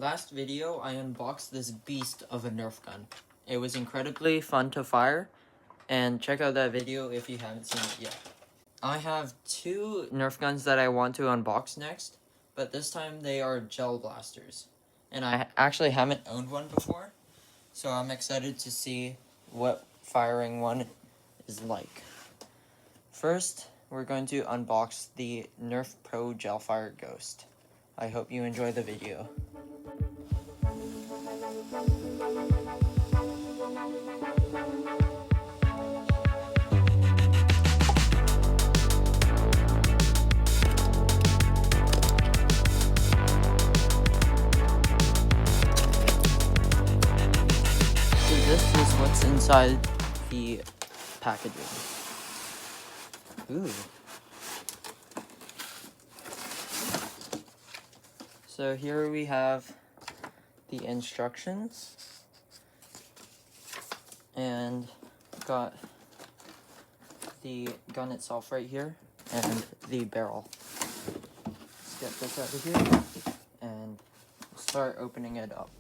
Last video, I unboxed this beast of a Nerf gun. It was incredibly fun to fire, and check out that video if you haven't seen it yet. I have two Nerf guns that I want to unbox next, but this time they are gel blasters. And I actually haven't owned one before, so I'm excited to see what firing one is like. First, we're going to unbox the Nerf Pro Gelfire Ghost. I hope you enjoy the video. So this is what's inside the packaging. Ooh. So here we have the instructions, and got the gun itself right here, and the barrel. Let's get this out of here, and start opening it up.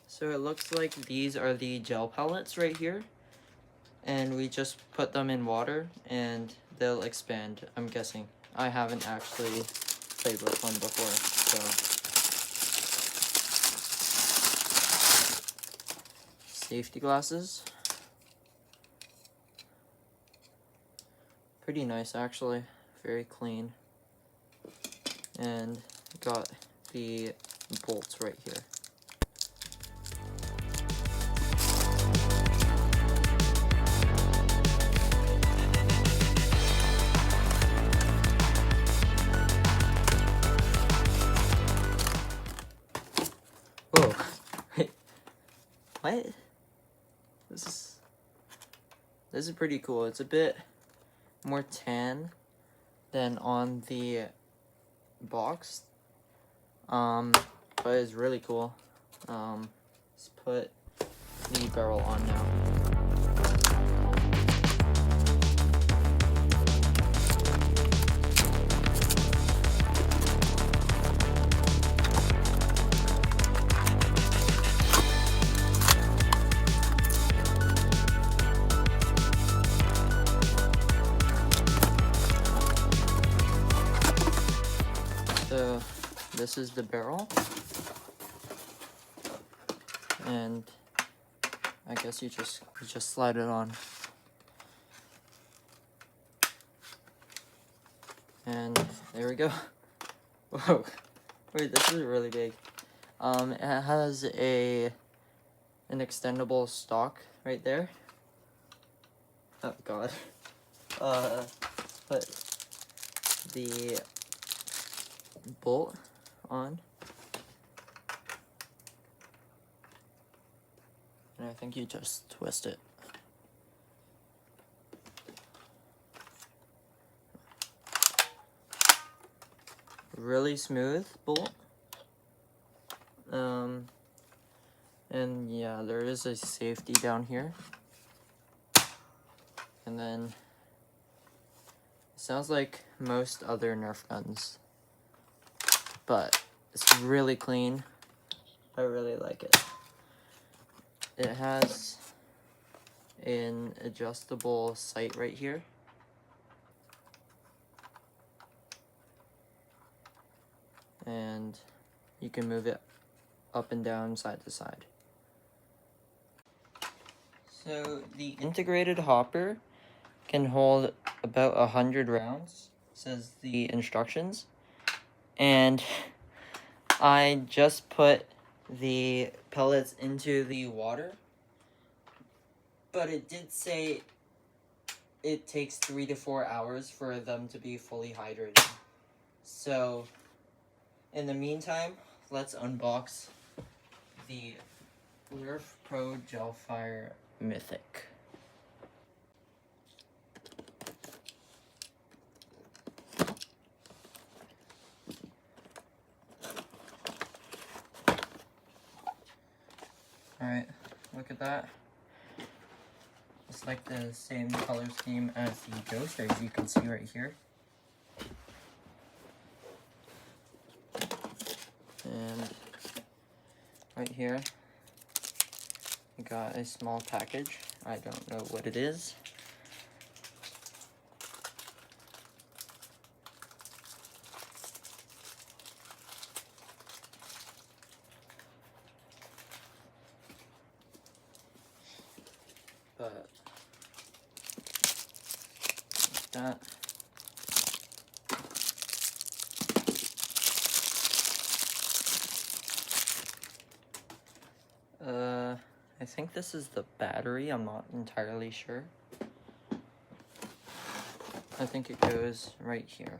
So it looks like these are the gel pellets right here, and we just put them in water and they'll expand, I'm guessing. I haven't actually played with one before, so. Safety glasses. Pretty nice actually, very clean. And got the bolts right here. Whoa. What? This is pretty cool. It's a bit more tan than on the box. But it's really cool. Let's put the barrel on now. So this is the barrel, and I guess you just slide it on, and there we go. Whoa, wait, this is really big. It has an extendable stock right there. Oh god. Put the bolt on, and I think you just twist it. Really smooth bolt. And yeah, there is a safety down here, and then it sounds like most other Nerf guns, but it's really clean. I really like it. It has an adjustable sight right here. And you can move it up and down, side to side. So the integrated hopper can hold about 100 rounds, says the instructions. And I just put the pellets into the water, but it did say it takes 3 to 4 hours for them to be fully hydrated. So in the meantime, let's unbox the Nerf Pro Gelfire Mythic. Alright, look at that. It's like the same color scheme as the ghost, as you can see right here. And right here, we got a small package. I don't know what it is. But like that. I think this is the battery. I'm not entirely sure. I think it goes right here.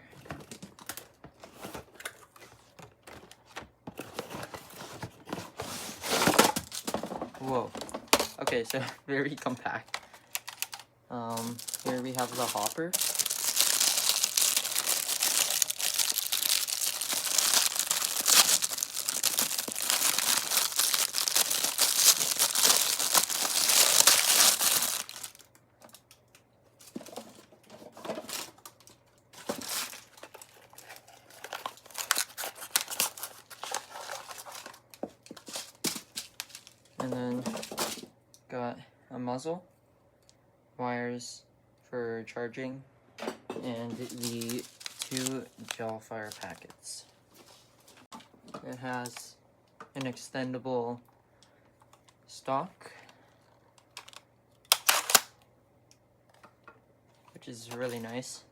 Whoa. Okay, so very compact. Here we have the hopper. And then got a muzzle, wires for charging, and the 2 Gelfire packets. It has an extendable stock, which is really nice.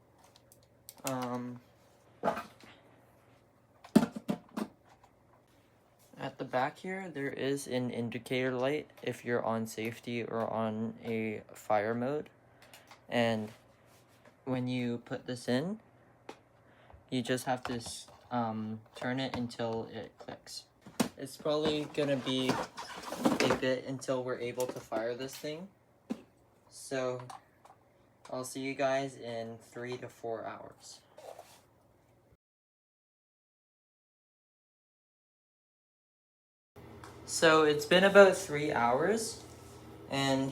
At the back here, there is an indicator light if you're on safety or on a fire mode. And when you put this in, you just have to turn it until it clicks. It's probably gonna be a bit until we're able to fire this thing. So I'll see you guys in 3 to 4 hours. So it's been about 3 hours, and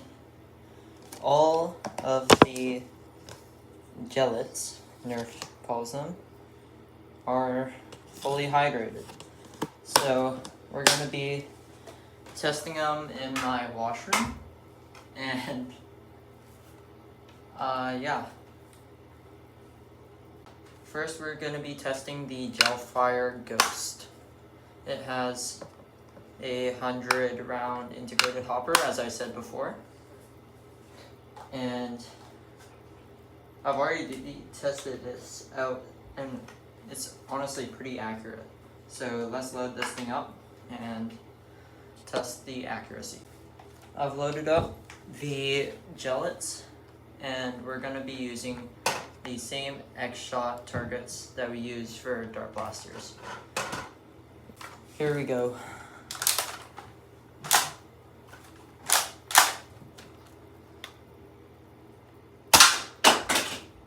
all of the gellets, Nerf calls them, are fully hydrated. So we're going to be testing them in my washroom, and yeah. First we're going to be testing the Gelfire Ghost. It has a 100 round integrated hopper, as I said before, and I've already tested this out and it's honestly pretty accurate. So let's load this thing up and test the accuracy. I've loaded up the gellets and we're going to be using the same X-Shot targets that we use for dart blasters. Here we go.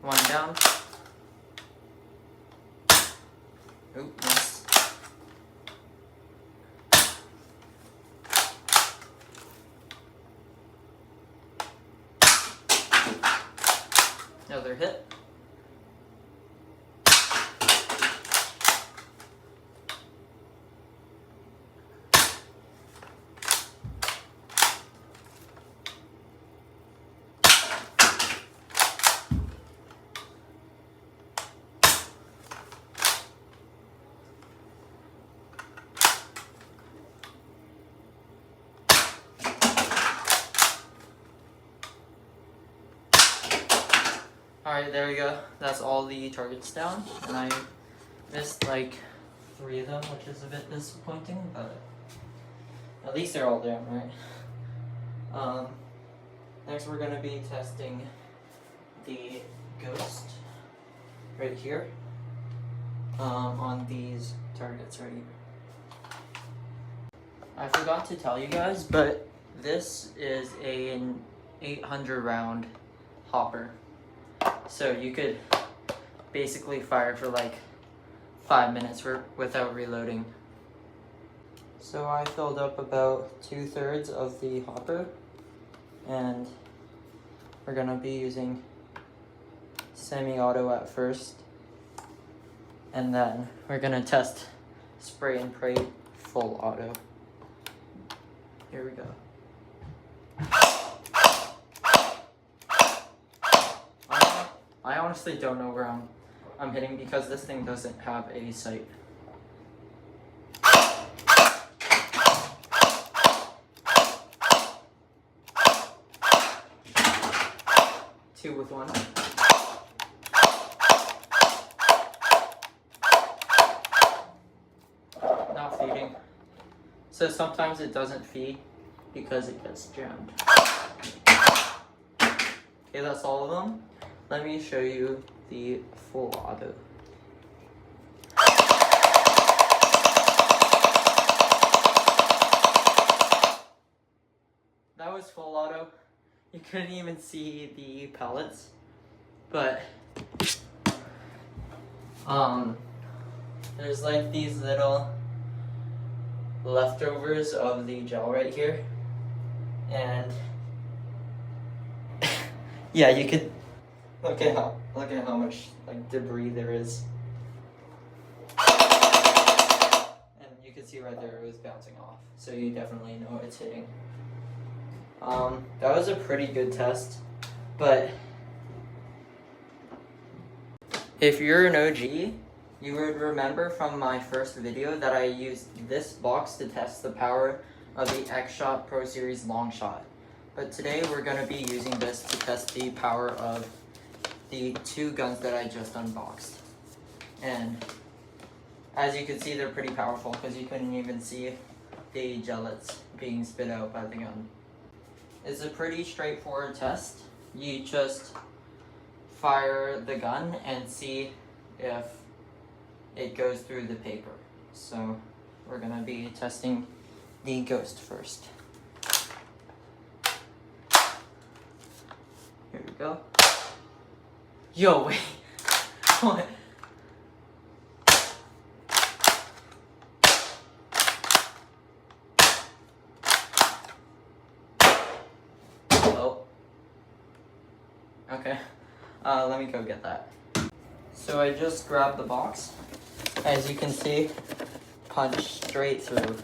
One down. Oop, miss. Another hit. Alright, there we go. That's all the targets down, and I missed like 3 of them, which is a bit disappointing, but at least they're all down, right? Next we're going to be testing the Ghost right here on these targets right here. I forgot to tell you guys, but this is an 800 round hopper. So you could basically fire for like 5 minutes without reloading. So I filled up about 2/3 of the hopper, and we're gonna be using semi-auto at first, and then we're gonna test spray and pray full auto. Here we go. I honestly don't know where I'm hitting because this thing doesn't have a sight. Two with one. Not feeding. So sometimes it doesn't feed because it gets jammed. Okay, that's all of them. Let me show you the full auto. That was full auto. You couldn't even see the pellets, but there's like these little leftovers of the gel right here, and yeah, you could look at how much like debris there is, and you can see right there it was bouncing off, so you definitely know it's hitting. That was a pretty good test, but if you're an OG, you would remember from my first video that I used this box to test the power of the X-Shot Pro Series Long Shot. But today we're going to be using this to test the power of the two guns that I just unboxed. And as you can see, they're pretty powerful because you couldn't even see the gellets being spit out by the gun. It's a pretty straightforward test. You just fire the gun and see if it goes through the paper. So we're gonna be testing the Ghost first. Here we go. Yo, wait. What? Okay, let me go get that. So I just grabbed the box. As you can see, punch straight through.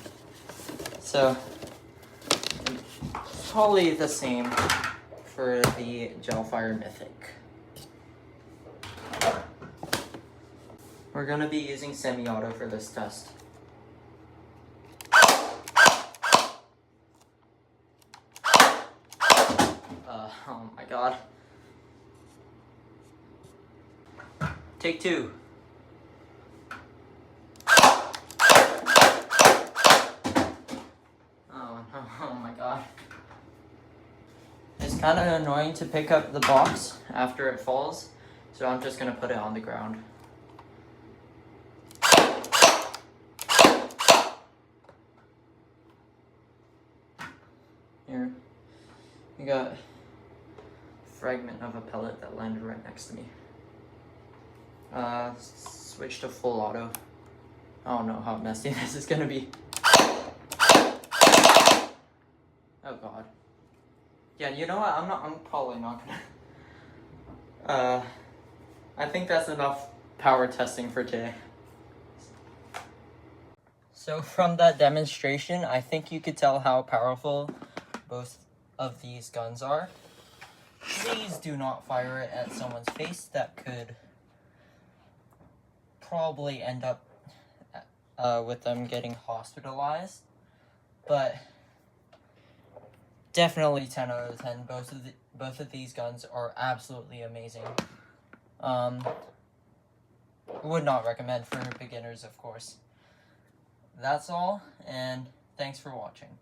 So it's probably the same for the Gelfire Mythic. We're gonna be using semi-auto for this test. Oh my god. Take two. Oh my god. It's kind of annoying to pick up the box after it falls, so I'm just gonna put it on the ground. Here, you got a fragment of a pellet that landed right next to me. Switch to full auto. I don't know how messy this is gonna be. Oh god. Yeah, you know what? I'm probably not gonna. I think that's enough power testing for today. So from that demonstration, I think you could tell how powerful both of these guns are. Please do not fire it at someone's face. That could probably end up with them getting hospitalized, but definitely 10 out of 10. Both of these guns are absolutely amazing. Would not recommend for beginners, of course. That's all, and thanks for watching.